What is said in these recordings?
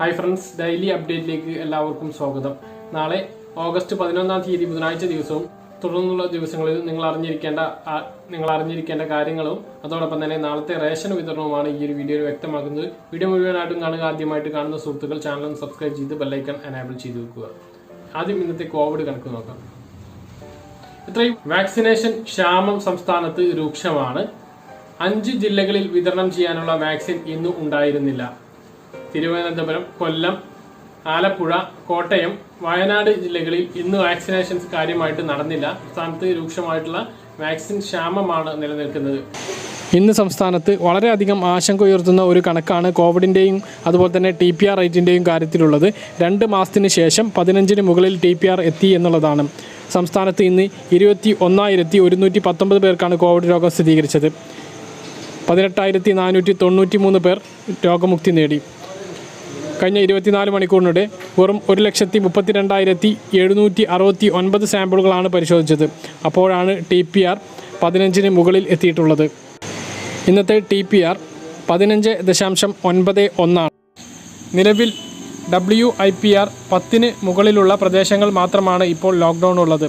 Hi friends, daily അപ്ഡേറ്റിലേക്ക് എല്ലാവർക്കും സ്വാഗതം. നാളെ ഓഗസ്റ്റ് 11 ബുധനാഴ്ച ദിവസവും തുടർന്നുള്ള ദിവസങ്ങളിൽ നിങ്ങൾ അറിഞ്ഞിരിക്കേണ്ട കാര്യങ്ങളും അതോടൊപ്പം തന്നെ നാളത്തെ റേഷൻ വിതരണവുമാണ് ഈ ഒരു വീഡിയോയിൽ വ്യക്തമാക്കുന്നത്. വീഡിയോ മുഴുവനായിട്ടും കാണുക. ആദ്യമായിട്ട് കാണുന്ന സുഹൃത്തുക്കൾ ചാനൽ സബ്സ്ക്രൈബ് ചെയ്ത് ബെല്ലൈക്കൺ എനേബിൾ ചെയ്ത് വെക്കുക. ആദ്യം ഇന്നത്തെ കോവിഡ് കണക്ക് നോക്കാം. ഇത്രയും വാക്സിനേഷൻ ക്ഷാമം സംസ്ഥാനത്ത് രൂക്ഷമാണ്. 5 ജില്ലകളിൽ വിതരണം ചെയ്യാനുള്ള വാക്സിൻ ഇന്നും ഉണ്ടായിരുന്നില്ല. തിരുവനന്തപുരം, കൊല്ലം, ആലപ്പുഴ, കോട്ടയം, വയനാട് ജില്ലകളിൽ ഇന്ന് വാക്സിനേഷൻസ് കാര്യമായിട്ട് നടന്നില്ല. സംസ്ഥാനത്ത് രൂക്ഷമായിട്ടുള്ള വാക്സിൻ ക്ഷാമമാണ് നിലനിൽക്കുന്നത്. ഇന്ന് സംസ്ഥാനത്ത് വളരെയധികം ആശങ്ക ഉയർത്തുന്ന ഒരു കണക്കാണ് കോവിഡിൻ്റെയും അതുപോലെ തന്നെ TPR റേറ്റിൻ്റെയും കാര്യത്തിലുള്ളത്. 2 മാസത്തിന് ശേഷം 15-ന് മുകളിൽ TPR എത്തി എന്നുള്ളതാണ്. സംസ്ഥാനത്ത് ഇന്ന് 21,119 പേർക്കാണ് കോവിഡ് രോഗം സ്ഥിരീകരിച്ചത്. 18,493 പേർ രോഗമുക്തി നേടി. കഴിഞ്ഞ 24 മണിക്കൂറിനിടെ വെറും 1,32,769 സാമ്പിളുകളാണ് പരിശോധിച്ചത്. അപ്പോഴാണ് TPR 15-ന് മുകളിൽ എത്തിയിട്ടുള്ളത്. ഇന്നത്തെ TPR 15.91. ആണ്നിലവിൽ WIPR 10-ന് മുകളിലുള്ള പ്രദേശങ്ങൾ മാത്രമാണ് ഇപ്പോൾ ലോക്ക്ഡൗൺ ഉള്ളത്.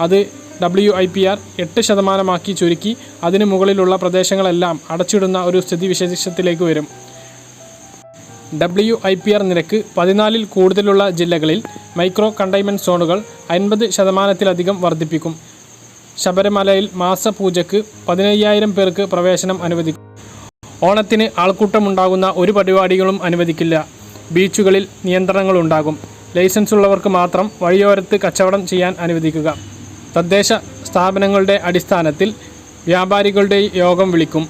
അത് WIPR 8% ചുരുക്കി അതിന് മുകളിലുള്ള പ്രദേശങ്ങളെല്ലാം അടച്ചിടുന്ന ഒരു സ്ഥിതിവിശേഷത്തിലേക്ക് വരും. WIPR നിരക്ക് 14-ൽ കൂടുതലുള്ള ജില്ലകളിൽ മൈക്രോ കണ്ടെയ്ൻമെൻറ്റ് സോണുകൾ 50%-ലധികം വർദ്ധിപ്പിക്കും. ശബരിമലയിൽ മാസപൂജയ്ക്ക് 15,000 പേർക്ക് പ്രവേശനം അനുവദിക്കും. ഓണത്തിന് ആൾക്കൂട്ടമുണ്ടാകുന്ന ഒരു പരിപാടികളും അനുവദിക്കില്ല. ബീച്ചുകളിൽ നിയന്ത്രണങ്ങളുണ്ടാകും. ലൈസൻസ് ഉള്ളവർക്ക് മാത്രം വഴിയോരത്ത് കച്ചവടം ചെയ്യാൻ അനുവദിക്കുക. തദ്ദേശ സ്ഥാപനങ്ങളുടെ അടിസ്ഥാനത്തിൽ വ്യാപാരികളുടെ യോഗം വിളിക്കും.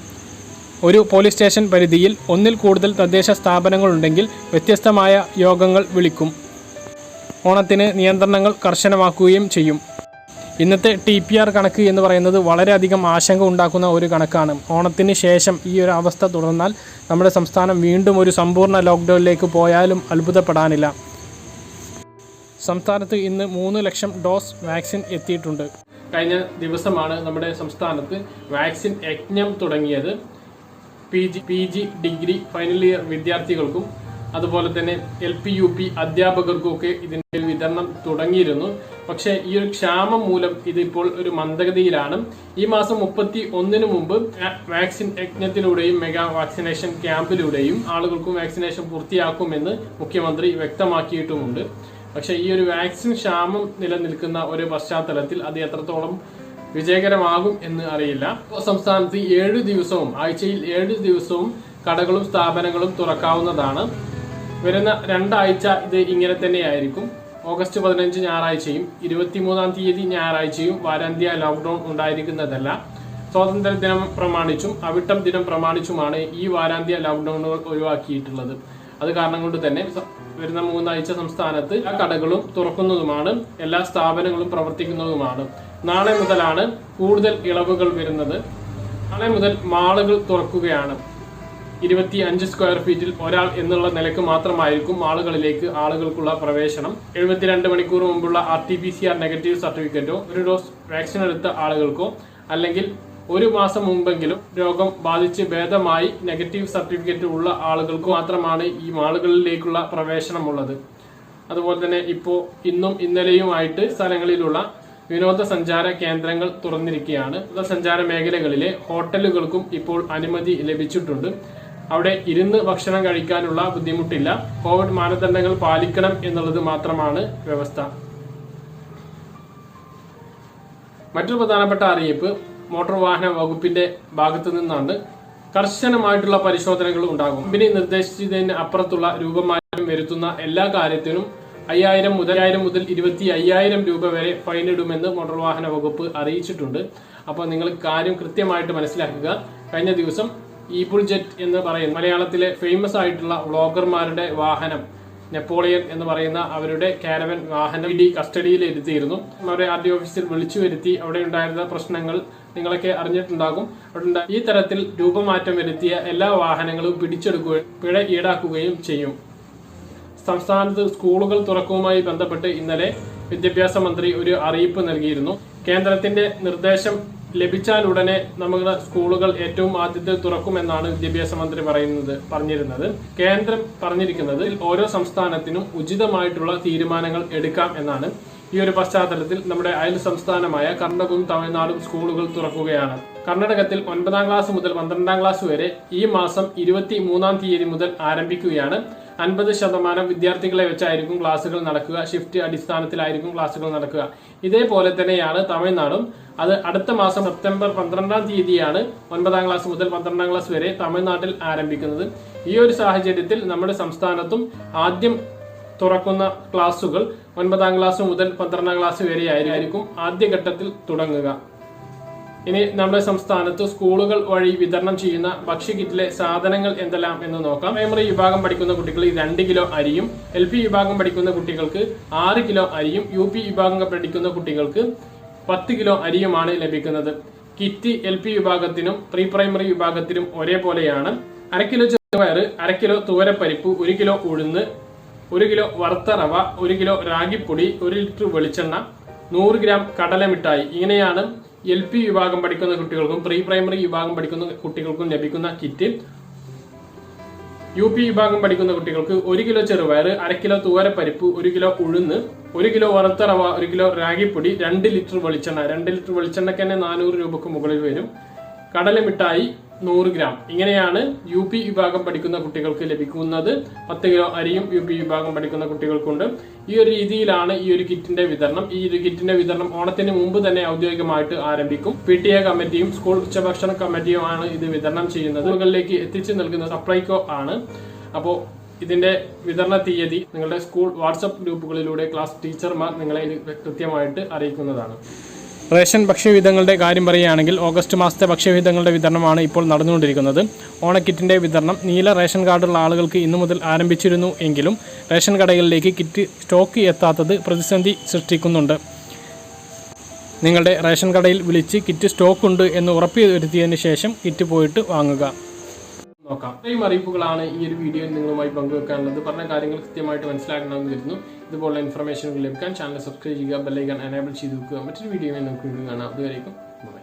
ഒരു പോലീസ് സ്റ്റേഷൻ പരിധിയിൽ 1-ൽ കൂടുതൽ തദ്ദേശ സ്ഥാപനങ്ങളുണ്ടെങ്കിൽ വ്യത്യസ്തമായ യോഗങ്ങൾ വിളിക്കും. ഓണത്തിന് നിയന്ത്രണങ്ങൾ കർശനമാക്കുകയും ചെയ്യും. ഇന്നത്തെ TPR കണക്ക് എന്ന് പറയുന്നത് വളരെയധികം ആശങ്ക ഉണ്ടാക്കുന്ന ഒരു കണക്കാണ്. ഓണത്തിന് ശേഷം ഈ ഒരു അവസ്ഥ തുടർന്നാൽ നമ്മുടെ സംസ്ഥാനം വീണ്ടും ഒരു സമ്പൂർണ്ണ ലോക്ക്ഡൗണിലേക്ക് പോയാലും അത്ഭുതപ്പെടാനില്ല. സംസ്ഥാനത്ത് ഇന്ന് 3 ലക്ഷം ഡോസ് വാക്സിൻ എത്തിയിട്ടുണ്ട്. കഴിഞ്ഞ ദിവസമാണ് നമ്മുടെ സംസ്ഥാനത്ത് വാക്സിൻ യജ്ഞം തുടങ്ങിയത്. PG ഡിഗ്രി ഫൈനൽ ഇയർ വിദ്യാർത്ഥികൾക്കും അതുപോലെ തന്നെ LP UP അധ്യാപകർക്കുമൊക്കെ ഇതിൻ്റെ വിതരണം തുടങ്ങിയിരുന്നു. പക്ഷേ ഈ ഒരു ക്ഷാമം മൂലം ഇതിപ്പോൾ ഒരു മന്ദഗതിയിലാണ്. ഈ മാസം 31-ന് മുമ്പ് വാക്സിൻ യജ്ഞത്തിലൂടെയും മെഗാ വാക്സിനേഷൻ ക്യാമ്പിലൂടെയും ആളുകൾക്കും വാക്സിനേഷൻ പൂർത്തിയാക്കുമെന്ന് മുഖ്യമന്ത്രി വ്യക്തമാക്കിയിട്ടുമുണ്ട്. പക്ഷേ ഈ ഒരു വാക്സിൻ ക്ഷാമം നിലനിൽക്കുന്ന ഒരു പശ്ചാത്തലത്തിൽ അത് എത്രത്തോളം വിജയകരമാകും എന്ന് അറിയില്ല. സംസ്ഥാനത്ത് 7 ദിവസവും ആഴ്ചയിൽ 7 ദിവസവും കടകളും സ്ഥാപനങ്ങളും തുറക്കാവുന്നതാണ്. വരുന്ന 2 ആഴ്ച ഇത് ഇങ്ങനെ തന്നെയായിരിക്കും. ഓഗസ്റ്റ് 15 ഞായറാഴ്ചയും 23 ഞായറാഴ്ചയും വാരാന്ത്യ ലോക്ക്ഡൌൺ ഉണ്ടായിരിക്കുന്നതല്ല. സ്വാതന്ത്ര്യ ദിനം പ്രമാണിച്ചും അവിട്ടം ദിനം പ്രമാണിച്ചുമാണ് ഈ വാരാന്ത്യ ലോക്ക്ഡൌണുകൾ ഒഴിവാക്കിയിട്ടുള്ളത്. അത് കാരണം കൊണ്ട് തന്നെ വരുന്ന 3 ആഴ്ച സംസ്ഥാനത്ത് എല്ലാ കടകളും തുറക്കുന്നതുമാണ്, എല്ലാ സ്ഥാപനങ്ങളും പ്രവർത്തിക്കുന്നതുമാണ്. നാളെ മുതലാണ് കൂടുതൽ ഇളവുകൾ വരുന്നത്. നാളെ മുതൽ മാളുകൾ തുറക്കുകയാണ്. 25 സ്ക്വയർ ഫീറ്റിൽ ഒരാൾ എന്നുള്ള നിലക്ക് മാത്രമായിരിക്കും മാളുകളിലേക്ക് ആളുകൾക്കുള്ള പ്രവേശനം. 72 മണിക്കൂർ മുമ്പുള്ള RT-PCR നെഗറ്റീവ് സർട്ടിഫിക്കറ്റോ 1 ഡോസ് വാക്സിൻ എടുത്ത ആളുകൾക്കോ അല്ലെങ്കിൽ 1 മാസം മുമ്പെങ്കിലും രോഗം ബാധിച്ച് ഭേദമായി നെഗറ്റീവ് സർട്ടിഫിക്കറ്റ് ഉള്ള ആളുകൾക്ക് മാത്രമാണ് ഈ മാളുകളിലേക്കുള്ള പ്രവേശനമുള്ളത്. അതുപോലെ തന്നെ ഇപ്പോൾ ഇന്നും ഇന്നലെയുമായിട്ട് സ്ഥലങ്ങളിലുള്ള വിനോദസഞ്ചാര കേന്ദ്രങ്ങൾ തുറന്നിരിക്കുകയാണ്. വിനോദസഞ്ചാര മേഖലകളിലെ ഹോട്ടലുകൾക്കും ഇപ്പോൾ അനുമതി ലഭിച്ചിട്ടുണ്ട്. അവിടെ ഇരുന്ന് ഭക്ഷണം കഴിക്കാനുള്ള ബുദ്ധിമുട്ടില്ല. കോവിഡ് മാനദണ്ഡങ്ങൾ പാലിക്കണം എന്നുള്ളത് മാത്രമാണ് വ്യവസ്ഥ. മറ്റൊരു പ്രധാനപ്പെട്ട അറിയിപ്പ് മോട്ടോർ വാഹന വകുപ്പിന്റെ ഭാഗത്തു നിന്നാണ്. കർശനമായിട്ടുള്ള പരിശോധനകൾ ഉണ്ടാകും. കമ്പനി നിർദ്ദേശിച്ചതിന് അപ്പുറത്തുള്ള രൂപമാറ്റം വരുത്തുന്ന എല്ലാ കാര്യത്തിനും 5,000 മുതൽ 25,000 രൂപ വരെ ഫൈൻ ഇടുമെന്ന് മോട്ടോർ വാഹന വകുപ്പ് അറിയിച്ചിട്ടുണ്ട്. അപ്പോൾ നിങ്ങൾ കാര്യം കൃത്യമായിട്ട് മനസ്സിലാക്കുക. കഴിഞ്ഞ ദിവസം ഈബുൾജെറ്റ് എന്ന് പറയുന്ന മലയാളത്തിലെ ഫേമസ് ആയിട്ടുള്ള വ്ളോഗർമാരുടെ വാഹനം നെപ്പോളിയൻ എന്ന് പറയുന്ന അവരുടെ കാരവൻ വാഹനം കസ്റ്റഡിയിൽ ഇരുത്തിയിരുന്നു. അവരെ RD ഓഫീസിൽ വിളിച്ചു വരുത്തി അവിടെ ഉണ്ടായിരുന്ന പ്രശ്നങ്ങൾ നിങ്ങളൊക്കെ അറിഞ്ഞിട്ടുണ്ടാകും. ഈ തരത്തിൽ രൂപമാറ്റം വരുത്തിയ എല്ലാ വാഹനങ്ങളും പിടിച്ചെടുക്കുകയും പിഴ ഈടാക്കുകയും ചെയ്യും. സംസ്ഥാനത്ത് സ്കൂളുകൾ തുറക്കവുമായി ബന്ധപ്പെട്ട് ഇന്നലെ വിദ്യാഭ്യാസ മന്ത്രി ഒരു അറിയിപ്പ് നൽകിയിരുന്നു. കേന്ദ്രത്തിന്റെ നിർദ്ദേശം ലഭിച്ചാൽ ഉടനെ നമ്മുടെ സ്കൂളുകൾ ഏറ്റവും ആദ്യത്തെ തുറക്കുമെന്നാണ് വിദ്യാഭ്യാസ മന്ത്രി പറഞ്ഞിരുന്നത്. കേന്ദ്രം പറഞ്ഞിരിക്കുന്നത് ഓരോ സംസ്ഥാനത്തിനും ഉചിതമായിട്ടുള്ള തീരുമാനങ്ങൾ എടുക്കാം എന്നാണ്. ഈ ഒരു പശ്ചാത്തലത്തിൽ നമ്മുടെ അയൽ സംസ്ഥാനമായ കർണാടകവും തമിഴ്നാടും സ്കൂളുകൾ തുറക്കുകയാണ്. കർണാടകത്തിൽ 9ാം ക്ലാസ് മുതൽ 12ാം ക്ലാസ് വരെ ഈ മാസം 23-ാം തീയതി മുതൽ ആരംഭിക്കുകയാണ്. 50% വിദ്യാർത്ഥികളെ വെച്ചായിരിക്കും ക്ലാസുകൾ നടക്കുക. ഷിഫ്റ്റ് അടിസ്ഥാനത്തിലായിരിക്കും ക്ലാസുകൾ നടക്കുക. ഇതേപോലെ തന്നെയാണ് തമിഴ്നാടും. അത് അടുത്ത മാസം സെപ്റ്റംബർ 12ാം തീയതിയാണ് 9ാം ക്ലാസ് മുതൽ 12ാം ക്ലാസ് വരെ തമിഴ്നാട്ടിൽ ആരംഭിക്കുന്നത്. ഈ ഒരു സാഹചര്യത്തിൽ നമ്മുടെ സംസ്ഥാനത്തും ആദ്യം തുറക്കുന്ന ക്ലാസുകൾ 9ാം ക്ലാസ് മുതൽ 12ാം ക്ലാസ് വരെ ആയിരിക്കും ആദ്യഘട്ടത്തിൽ തുടങ്ങുക. ഇനി നമ്മുടെ സംസ്ഥാനത്ത് സ്കൂളുകൾ വഴി വിതരണം ചെയ്യുന്ന ഭക്ഷ്യകിറ്റിലെ സാധനങ്ങൾ എന്തെല്ലാം എന്ന് നോക്കാം. പ്രൈമറി വിഭാഗം പഠിക്കുന്ന കുട്ടികൾ 2 കിലോ അരിയും, LP വിഭാഗം പഠിക്കുന്ന കുട്ടികൾക്ക് 6 കിലോ അരിയും, UP വിഭാഗം പഠിക്കുന്ന കുട്ടികൾക്ക് 10 കിലോ അരിയുമാണ് ലഭിക്കുന്നത്. കിറ്റ് LP വിഭാഗത്തിനും പ്രീ പ്രൈമറി വിഭാഗത്തിനും ഒരേപോലെയാണ്. 1 കിലോ ചെറുപയർ, 1 കിലോ തുവരപ്പരിപ്പ്, 1 കിലോ ഉഴുന്ന്, 1 കിലോ വറുത്ത റവ, 1 കിലോ റാഗിപ്പൊടി, 1 ലിറ്റർ വെളിച്ചെണ്ണ, 100 ഗ്രാം കടലമിഠായി. ഇങ്ങനെയാണ് LP വിഭാഗം പഠിക്കുന്ന കുട്ടികൾക്കും പ്രീ പ്രൈമറി വിഭാഗം പഠിക്കുന്ന കുട്ടികൾക്കും ലഭിക്കുന്ന കിറ്റ്. UP വിഭാഗം പഠിക്കുന്ന കുട്ടികൾക്ക് 1 കിലോ ചെറുപയർ, 1 കിലോ തുവരപ്പരിപ്പ്, 1 കിലോ ഉഴുന്ന്, 1 കിലോ വറുത്ത റവ, 1 കിലോ റാഗിപ്പൊടി, 2 ലിറ്റർ വെളിച്ചെണ്ണ. 2 ലിറ്റർ വെളിച്ചെണ്ണയ്ക്ക് തന്നെ 400 രൂപക്ക് മുകളിൽ വരും. കടലമിഠായി 100 ഗ്രാം. ഇങ്ങനെയാണ് UP വിഭാഗം പഠിക്കുന്ന കുട്ടികൾക്ക് ലഭിക്കുന്നത്. 10 കിലോ അരിയും UP വിഭാഗം പഠിക്കുന്ന കുട്ടികൾക്കുണ്ട്. ഈ ഒരു രീതിയിലാണ് ഈ ഒരു കിറ്റിന്റെ വിതരണം. ഈ ഒരു കിറ്റിന്റെ വിതരണം ഓണത്തിന് മുമ്പ് തന്നെ ഔദ്യോഗികമായിട്ട് ആരംഭിക്കും. PTA കമ്മിറ്റിയും സ്കൂൾ ഉച്ചഭക്ഷണ കമ്മിറ്റിയുമാണ് ഇത് വിതരണം ചെയ്യുന്നത്. സ്കൂളുകളിലേക്ക് എത്തിച്ചു നൽകുന്ന സപ്ലൈകോ ആണ്. അപ്പോൾ ഇതിന്റെ വിതരണ തീയതി നിങ്ങളുടെ സ്കൂൾ വാട്സ്ആപ്പ് ഗ്രൂപ്പുകളിലൂടെ ക്ലാസ് ടീച്ചർമാർ നിങ്ങളെ കൃത്യമായിട്ട് അറിയിക്കുന്നതാണ്. റേഷൻ ഭക്ഷ്യവിഹിതങ്ങളുടെ കാര്യം പറയുകയാണെങ്കിൽ ഓഗസ്റ്റ് മാസത്തെ ഭക്ഷ്യവിഹിതങ്ങളുടെ വിതരണമാണ് ഇപ്പോൾ നടന്നുകൊണ്ടിരിക്കുന്നത്. ഓണക്കിറ്റിന്റെ വിതരണം നീല റേഷൻ കാർഡുള്ള ആളുകൾക്ക് ഇന്നു മുതൽ ആരംഭിച്ചിരുന്നു എങ്കിലും റേഷൻ കടകളിലേക്ക് കിറ്റ് സ്റ്റോക്ക് എത്താത്തത് പ്രതിസന്ധി സൃഷ്ടിക്കുന്നുണ്ട്. നിങ്ങളുടെ റേഷൻ കടയിൽ വിളിച്ച് കിറ്റ് സ്റ്റോക്ക് ഉണ്ട് എന്ന് ഉറപ്പുവരുത്തിയതിനു ശേഷം കിറ്റ് പോയിട്ട് വാങ്ങുക. നോക്കാം. ഇത്രയും അറിയിപ്പുകളാണ് ഈ ഒരു വീഡിയോയിൽ നിങ്ങളുമായി പങ്കുവെക്കാനുള്ളത്. പറഞ്ഞ കാര്യങ്ങൾ കൃത്യമായിട്ട് മനസ്സിലാക്കണമെന്ന് കരുതുന്നു. ഇതുപോലുള്ള ഇൻഫർമേഷനുകൾ ലഭിക്കാൻ ചാനൽ സബ്സ്ക്രൈബ് ചെയ്യുക, ബെൽ ഐക്കൺ എനേബിൾ ചെയ്ത് വെക്കുക. മറ്റൊരു വീഡിയോയിൽ നമുക്ക് കാണാം. അതുവരേക്കും ബൈ.